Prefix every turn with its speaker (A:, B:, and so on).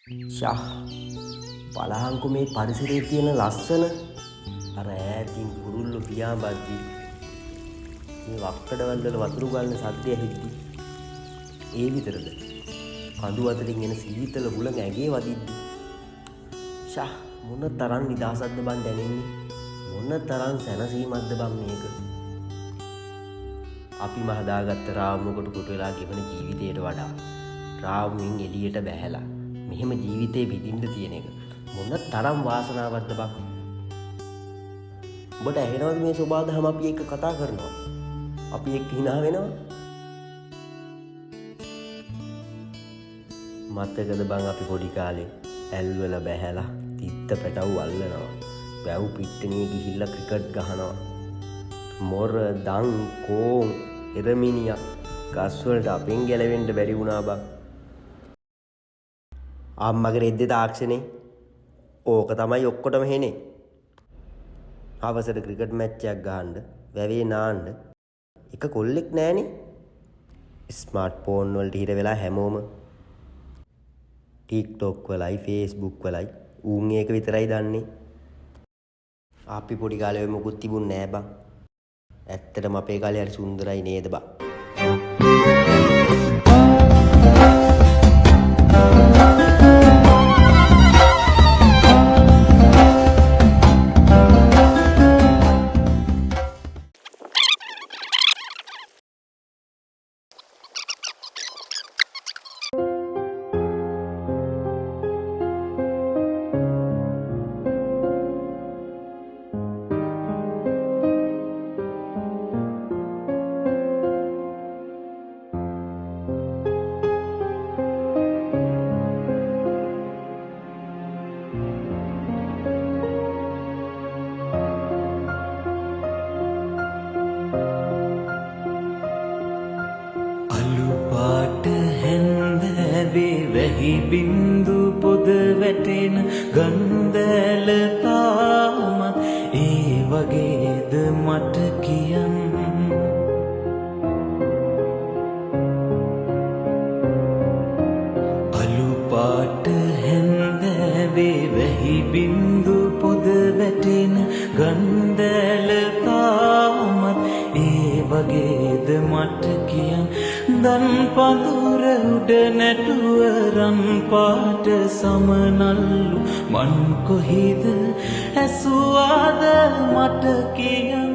A: ෂා බලහන්කෝ මේ පරිසරයේ තියෙන ලස්සන අර ඈතින් කුරුල්ලෝ පියාඹද්දි මේ වක්කඩවල වල වතුරු ගන්න සද්දය ඇහිද්දි ඒ විතරද කඳු අතරින් එන සීතල හුළඟ ඇඟේ වදිද්දි ෂා මොන තරම් නිදහසක්ද බං දැනෙන්නේ මොන තරම් සැනසීමක්ද බං මේක අපිම හදාගත්ත රාමුවකට කොට වෙලා ගෙවන ජීවිතයට වඩා රාමුවෙන් එළියට බැහැලා මෙහෙම ජීවිතේ විඳින්න තියෙන එක මොන තරම් වාසනාවක්ද බං ඔබට ඇහෙනවද මේ සෝබාදහම අපි එක්ක කතා කරනවා අපි එක්ක hina වෙනවා මතකද බං අපි පොඩි කාලේ ඇල්වල බැහැලා තිත්ත පැටව් අල්ලනවා වැව් පිට්ටනියේ ගිහිල්ලා ක්‍රිකට් ගහනවා මොර දන් කෝන් එරමිනියා ගස් වලට අපෙන් ගැලවෙන්න බැරි වුණා බං අම්මගේ රෙද්දේ තාක්ෂණේ ඕක තමයි ඔක්කොටම හෙනේ හවසට ක්‍රිකට් මැච් එකක් ගහන්න වැවේ නාන්න එක කොල්ලෙක් නෑනේ ස්මාර්ට් ෆෝන් වලට හිර වෙලා හැමෝම TikTok වලයි Facebook වලයි ඌන් ඒක විතරයි දන්නේ අපි පොඩි කාලේ ඔය මොකුත් තිබුණ නෑ බං ඇත්තටම අපේ කාලේ හරි සුන්දරයි නේද බං
B: වැහි බින්දු පොද වැටෙන ගන්දැල තාමත් ඒ වගේද මට කියන්න අලු පාට හැන්දෑවේ වැහි බින්දු පොද වැටෙන ගන්දැල තාමත් ඒ වගේද මට කියන්න දන් පඳුර උඩ නැටුව රන් පාට සමනල්ලු මන් කොහිද ඇසුවාද මට කියන්න